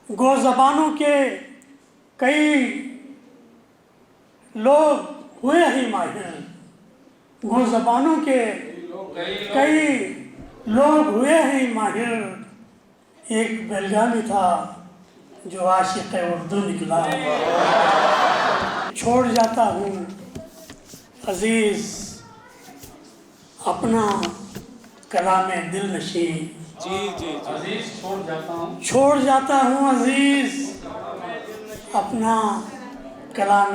गो ज़बानों के कई लोग हुए ही माहिर, गो ज़बानों के कई लोग हुए ही माहिर, एक बेलगामी था जो आशिक़ उर्दू निकला। छोड़ जाता हूँ अज़ीज़ अपना कलाम दिल नशी, अजीज छोड़ जाता हूँ अज़ीज़ अपना कलाम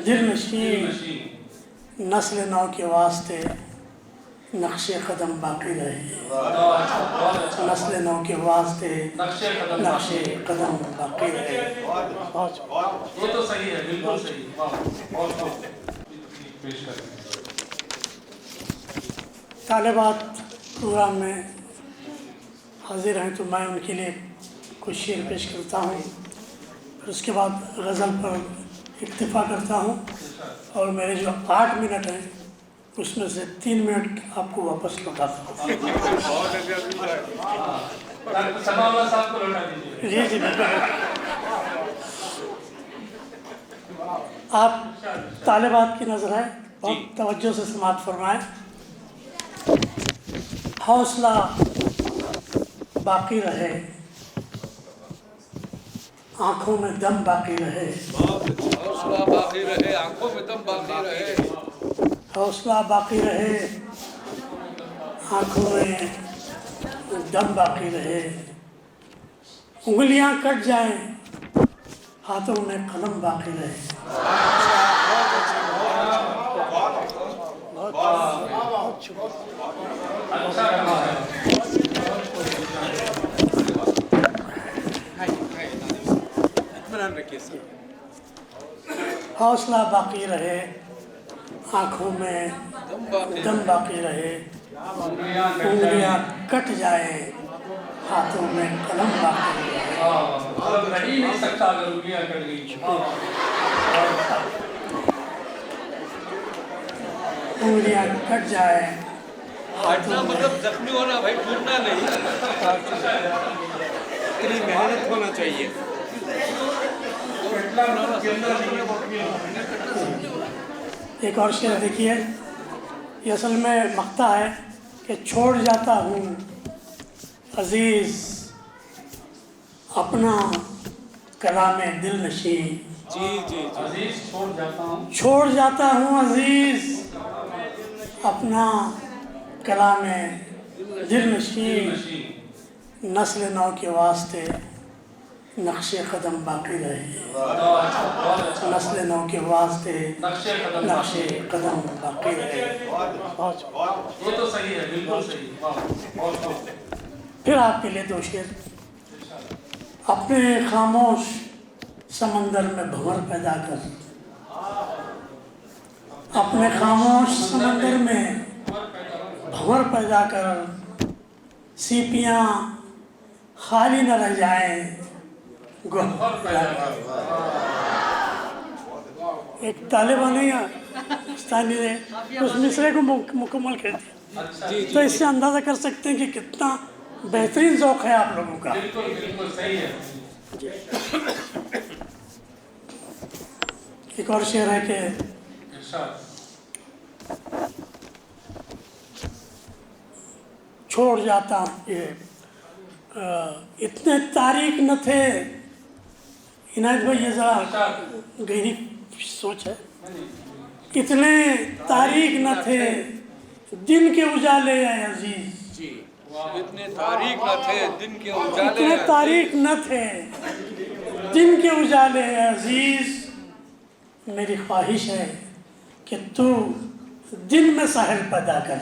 दिल नशी, नस्ल नौ के वास्ते नक्श कदम बाकी रहे, नस्ल नौ के वास्ते नक्श कदम बाकी रहे। ये तो सही है, बिल्कुल सही। बहुत पेश करें। तालिबात प्रोग्राम में हाजिर हैं तो मैं उनके लिए कुछ शेर पेश करता हूँ, फिर उसके बाद गज़ल पर इक्तिफ़ा करता हूँ और मेरे जो 8 मिनट हैं उसमें से 3 मिनट आपको वापस लौटाता हूँ। साहब को लौटा दीजिए। जी जी बिल्कुल। आप तालिबात की नज़र है, बहुत तवज्जो से समात फरमाएं। हौसला बाकी रहे, आँखों में दम बाकी रहे, हौसला बाकी रहे, आंखों में दम बाकी रहे, हौसला बाकी रहे, आँखों में दम बाकी रहे, उंगलियां कट जाएं, हाथों में कलम बाकी रहे। बहुत हौसला बाकी रहे, आँखों में दम बाकी रहे, उंगलियां कट जाए, हाथों में कलम बाकी रहे। रह ही नहीं सकता अगर उंगलियां कट गई। उंगलियां कट जाए, हटना मतलब जख्मी होना भाई, टूटना नहीं। इतनी मेहनत होना चाहिए। एक और शेर देखिए, ये असल में मक्ता है कि छोड़ जाता हूँ अज़ीज़ अपना कलाम दिल नशी, अजीज छोड़ जाता हूँ अज़ीज़ अपना कलाम दिल नशी, नस्ल नौ के वास्ते नक्श कदम बाकी रहे, नस्ल नौ के वास्ते नक्श कदम बाकी रहे। ये तो सही है, बिल्कुल सही। फिर आपके लिए 2 शेर। अपने खामोश समंदर में भंवर पैदा कर, अपने खामोश समंदर में भंवर पैदा कर, सीपियाँ खाली न रह जाएं, एक तालिबानी पाकिस्तानी ने उस मिसरे को मुकम्मल कर दिया। तो इससे अंदाज़ा कर सकते हैं कि कितना बेहतरीन ज़ौक़ है आप लोगों का। बिल्कुल सही है। एक और शेर है कि छोड़ जाता ये इतने तारीख न थे। इनायत भाई ये ज़रा गहरी सोच है। इतने तारीख न थे दिन के उजाले हैं अजीज, इतने तारीख न थे दिन के उजाले, इतने तारीख न थे दिन के उजाले हैं अजीज। मेरी ख्वाहिश है कि तू दिन में सहर पैदा कर।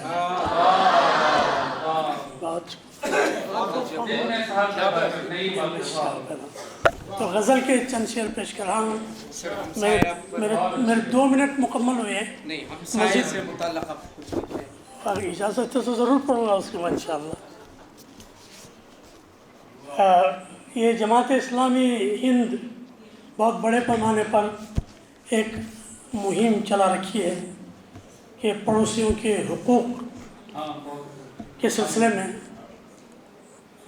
बहुत तो गज़ल के चंद शेर पेश कर रहा हूँ। मेरे 2 मिनट मुकम्मल हुए हैं। मस्जिद से मुताल्लिक़ आप कुछ लिखें। और इजाज़त तो ज़रूर पढ़ूँगा उसके बाद इंशाअल्लाह। ये जमात इस्लामी हिंद बहुत बड़े पैमाने पर एक मुहिम चला रखी है कि पड़ोसियों के हुकूक़ के सिलसिले में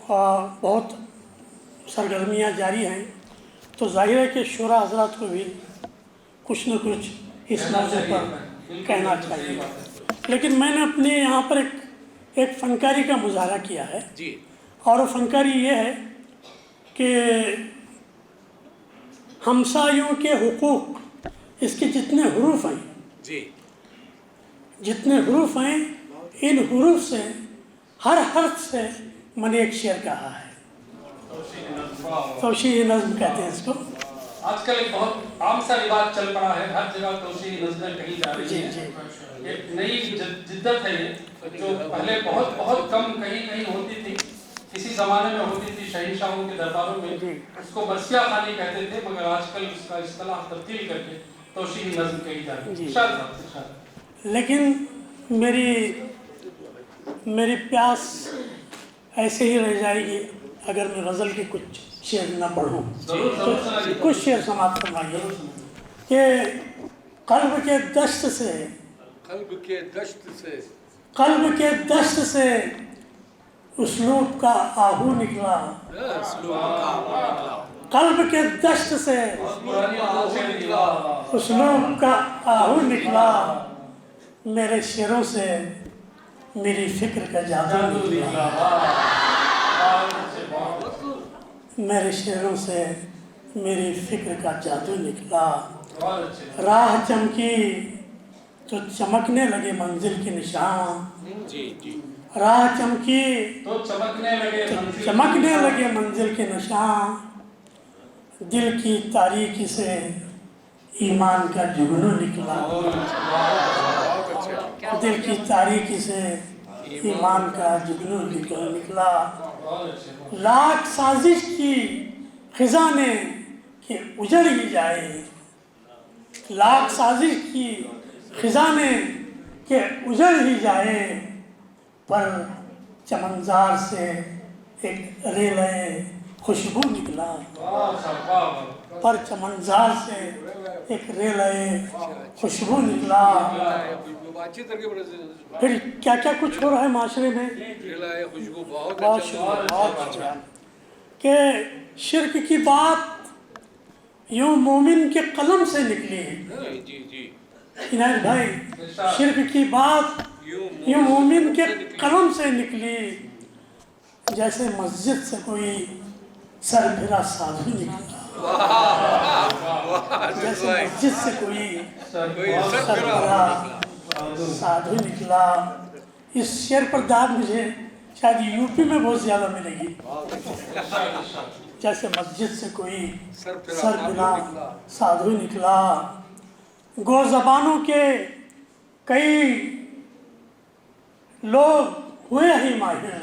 बहुत सरगर्मियाँ जारी हैं, तो जाहिर है कि शुरा हजरात को भी कुछ न कुछ इस मौजू पर कहना चाहिए। लेकिन मैंने अपने यहाँ पर एक फनकारी का मुजाहरा किया है जी। और वो फनकारी ये है कि हमसायों के हुकूक, इसके जितने हरूफ हैं जी। जितने हरूफ हैं, इन हरूफ से हर हर्फ से मैंने एक शेर कहा है। तौशीह नज़्म कहते हैं इसको। आजकल एक बहुत आम सा रिवाज चल पड़ा है, हर जगह तौशीह नज़्में कही जा रही है। एक नई जिद्दत है ये, जो पहले बहुत बहुत कम कहीं कहीं होती थी, किसी ज़माने में होती थी शहंशाहों के दरबारों में, उसको बरसिया खानी कहते थे, मगर आजकल उसका इस्तिलाह तब्दील करके तौशीह नज़्म कही जा रही है। लेकिन मेरी प्यास ऐसे ही रह जाएगी अगर मैं गज़ल के कुछ शेर न पढ़ूँ। तो कुछ शेर समाप्त करवाइए कि क़ल्ब के दश्त से उसलूब का आहू निकला, क़ल्ब के दश्त से उसलूब का आहू निकला, मेरे शेरों से मेरी फिक्र का जादू निकला, मेरे शेरों से मेरी फिक्र का जादू निकला। राह चमकी तो चमकने लगे मंजिल के निशान, राह चमकी तो चमकने लगे मंजिल के निशान, दिल की तारीकी से ईमान का जुगनू निकला, दिल की तारीकी से ईमान का जुगनू निकला। लाख साजिश की खिजाने के उजड़ ही जाए, लाख साजिश की खिजाने के उजड़ ही जाए, पर चमनजार से एक रेले खुशबू निकला, पर चमनजार से एक रेले खुशबू निकला। फिर क्या क्या कुछ हो रहा है माशरे में, बहुत शुक्रिया कि शिर्क की बात यूं मोमिन के कलम से निकली। इनायत भाई, शिर्क की बात यूं मोमिन के कलम से निकली, जैसे मस्जिद से कोई सरफिरा साधु निकला, जैसे मस्जिद से कोई सरफिरा साधु निकला। इस शेर पर दाद मुझे शायद यूपी में बहुत ज़्यादा मिलेगी। जैसे मस्जिद से कोई सरफिरा साधु निकला, गो ज़बानों के कई लोग हुए ही माहिर,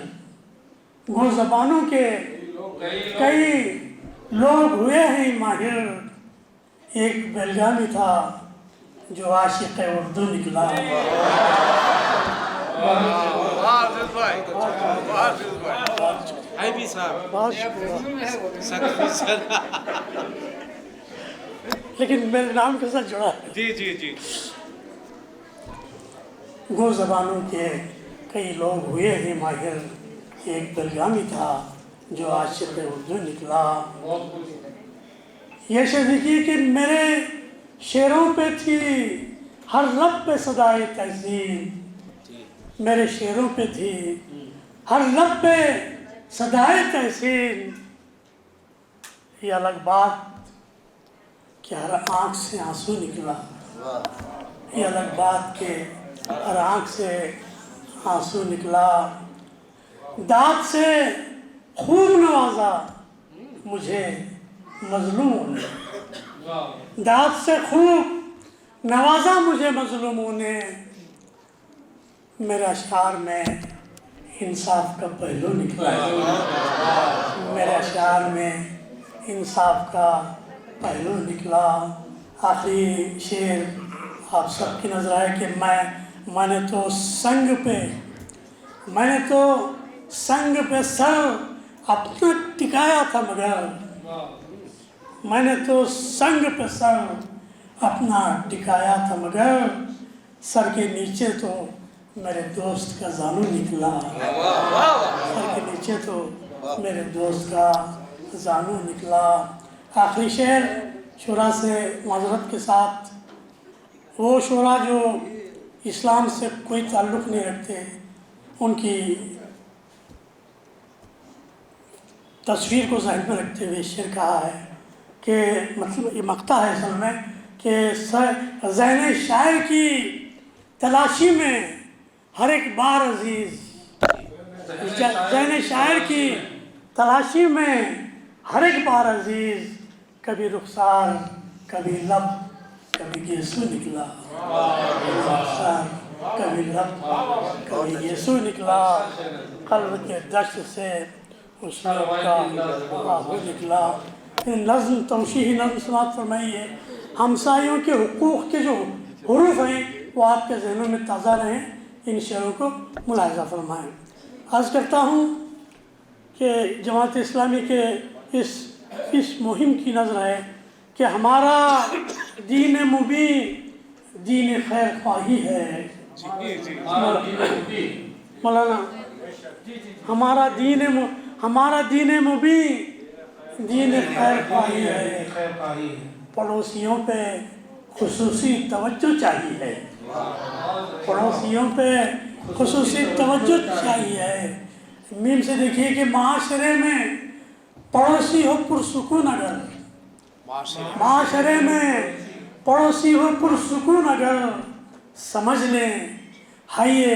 गो ज़बानों के कई लोग हुए ही माहिर, एक बेलगामी था जो आशिक़ उर्दू निकला। लेकिन मेरे नाम के साथ जुड़ा है। जी जी जी। गो ज़बानों के कई लोग हुए ही माहिर, एक बेलगामी था जो आशिक़ उर्दू निकला। ये शेर देखिए कि मेरे शेरों पे थी हर लब पे सदाए तहसीन, मेरे शेरों पे थी हर लब पे सदाए तहसीन। ये अलग बात कि हर आँख से आंसू निकला, ये अलग बात के हर आँख से आंसू निकला। दाद से खूब नवाजा मुझे मजलूमों ने, दाद से खूब नवाजा मुझे मजलूमों ने, मेरे अशआर में इंसाफ का पहलू निकला, मेरे अशआर में इंसाफ का पहलू निकला। आखिरी शेर आप सबकी नजर आए कि मैंने तो संग पे सर अपना टिकाया था, मगर मैंने तो संग पे सर अपना टिकाया था, मगर सर के नीचे तो मेरे दोस्त का जानू निकला, सर के नीचे तो मेरे दोस्त का زانو نکلا. آخری شعر شعراء سے معذرت کے ساتھ، وہ شعراء جو اسلام سے کوئی تعلق نہیں رکھتے، ان کی تصویر کو ذہن میں رکھتے ہوئے شعر کہا ہے کہ مطلب یہ مقطع ہے اصل میں کہ ذہن شاعر کی تلاشی میں ہر ایک بار عزیز، ذہن شاعر کی تلاشی میں ہر ایک بار عزیز، کبھی رخسار کبھی لب کبھی گیسو نکلا. رخسار کبھی لب کبھی گیسو نکلا، قلب کے دشت سے اس میں کا آہو نکلا. نظم توشیحی نظم سماعت فرمائیے. ہمسایوں کے حقوق کے جو حروف ہیں وہ آپ کے ذہنوں میں تازہ رہیں، ان شعروں کو ملاحظہ فرمائیں. عرض کرتا ہوں کہ جماعت اسلامی کے اس مہم کی نظر ہے کہ ہمارا دین مبین دین خیر خواہی ہے. مولانا، ہمارا دین مبین دین خیر خواہی ہے. پڑوسیوں پہ خصوصی توجہ چاہیے، پڑوسیوں پہ خصوصی توجہ چاہیے. میم سے دیکھیے کہ معاشرے میں پڑوسی ہو پرسکون، اگر معاشرے میں پڑوسی ہو پرسکون اگر سمجھ لیں ہے یہ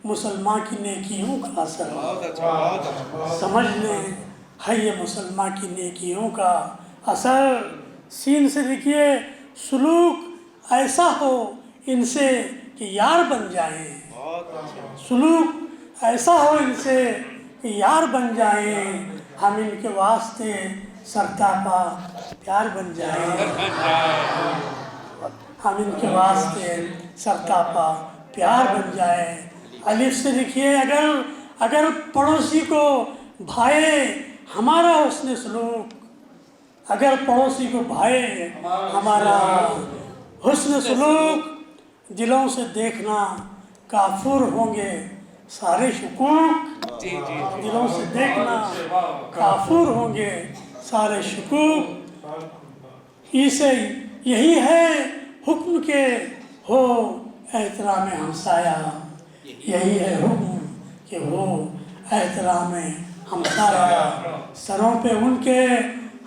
مسلمان کی نیکیوں کا اثر. سمجھ لیں ہے یہ مسلمان کی نیکیوں کا اثر. سین سے دیکھیے سلوک ایسا ہو ان سے کہ یار بن جائیں، سلوک ایسا ہو ان سے کہ یار بن جائیں. ہم ان کے واسطے سرتاپا پیار بن جائیں، ہم ان کے واسطے سرتاپا پیار بن جائیں. الف سے لکھیے اگر پڑوسی کو بھائے ہمارا حسن سلوک، اگر پڑوسی کو بھائے ہمارا حسن سلوک، دلوں سے دیکھنا کافور ہوں گے سارے شکوک. دلوں سے دیکھنا کافور ہوں گے سارے شکوک. اسے یہی ہے حکم کے ہو احترام ہمسایہ، یہی ہے حکم کہ ہو احترام ہمسایہ. سروں پہ ان کے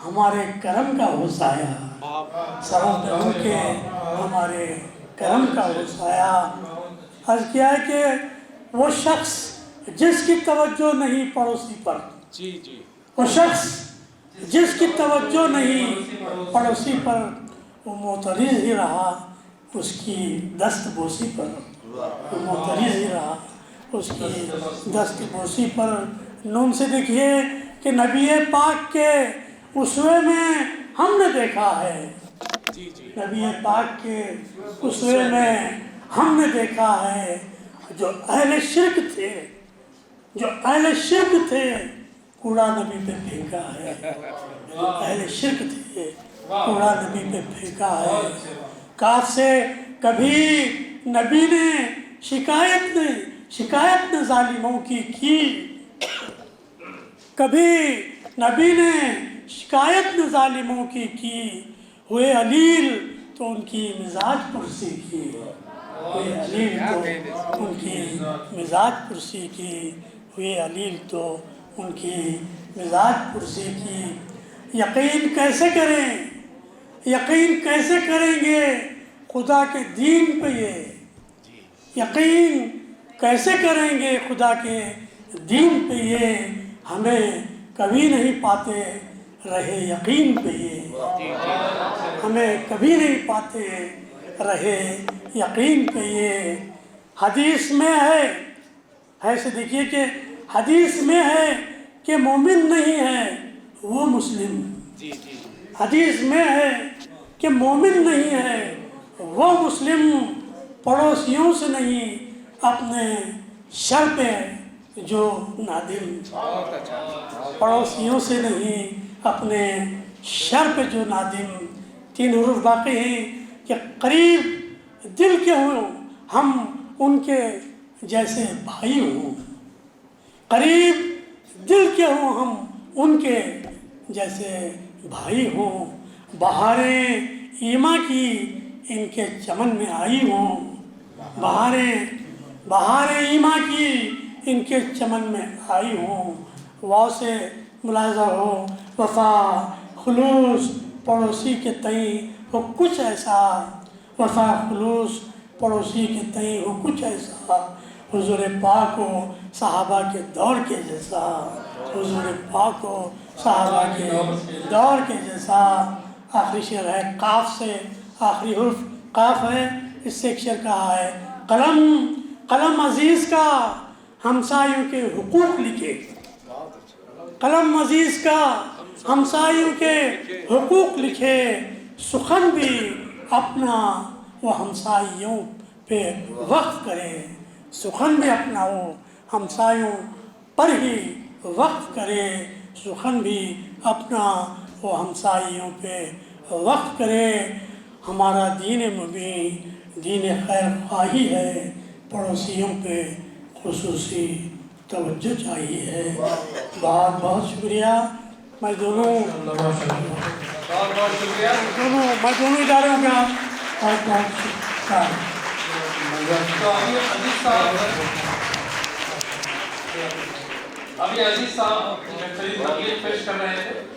ہمارے کرم کا ہو سایہ، سروں پہ ان کے ہمارے کرم کا ہو سایہ. عرض کیا ہے کہ وہ شخص جس کی توجہ نہیں پڑوسی پر، وہ شخص جس کی توجہ نہیں پڑوسی پر، وہ معترض ہی رہا اس کی دست بوسی پر، وہ معترض ہی رہا اس کی دست بوسی پر. نون سے دیکھیے کہ نبی پاک کے اسوے میں ہم نے دیکھا ہے، نبی پاک کے اسوے میں ہم نے دیکھا ہے. جو اہل شرک تھے کوڑا نبی پہ پھینکا ہے، اہل شرک تھے کوڑا نبی پہ پھینکا ہے. کاش سے کبھی نبی نے شکایت نے ظالموں کی، کبھی نبی نے شکایت نے ظالموں کی، ہوئے علیل تو ان کی مزاج پرسی کی، ہوئے علیل تو ان کی مزاج پرسی کی، ہوئے علیل تو ان کی مزاج پرسی کی. یقین کیسے کریں گے خدا کے دین پہ، یہ یقین کیسے کریں گے خدا کے دین پہ، یہ ہمیں کبھی نہیں پاتے رہے یقین پہ، یہ ہمیں کبھی نہیں پاتے رہے یقین پہ. یہ حدیث میں ہے سے دیکھیے کہ حدیث میں ہے کہ مومن نہیں ہے وہ مسلم، حدیث میں ہے کہ مومن نہیں ہے وہ مسلم. پڑوسیوں سے نہیں اپنے شر پہ جو نادم، پڑوسیوں سے نہیں اپنے شر پہ جو نادم. 3 حروف باقی ہیں کہ قریب دل کے ہوں ہم ان کے جیسے بھائی ہوں، قریب دل کے ہوں ہم ان کے جیسے بھائی ہوں، بہاریں ایما کی ان کے چمن میں آئی ہوں، بہاریں ایما کی ان کے چمن میں آئی ہوں، واؤ سے ملاحظہ ہو وفا خلوص پڑوسی کے تئیں ہو کچھ ایسا، وفا خلوص پڑوسی کے تئیں ہو کچھ ایسا، حضور پاک و صحابہ کے دور کے جیسا، حضور پاک و صحابہ کے دور کے جیسا۔ آخری شعر ہے قاف سے، آخری حرف قاف ہے، اس سے ایک شعر کہا ہے قلم عزیز کا ہمسایوں کے حقوق لکھے، قلم عزیز کا ہمسایوں کے حقوق لکھے، سخن بھی اپنا وہ ہمسایوں پہ وقف کرے، سخن بھی اپنا وہ ہمسایوں پر ہی وقف کرے، سخن بھی اپنا وہ ہمسایوں پہ وقف کرے۔ ہمارا دین مبین دین خیر خواہی ہے، پڑوسیوں پہ خصوصی توجہ چاہیے۔ بہت بہت شکریہ۔ میں دونوں اداروں کا بہت بہت شکریہ۔ ابھی عزیز صاحب پیش کر رہے تھے۔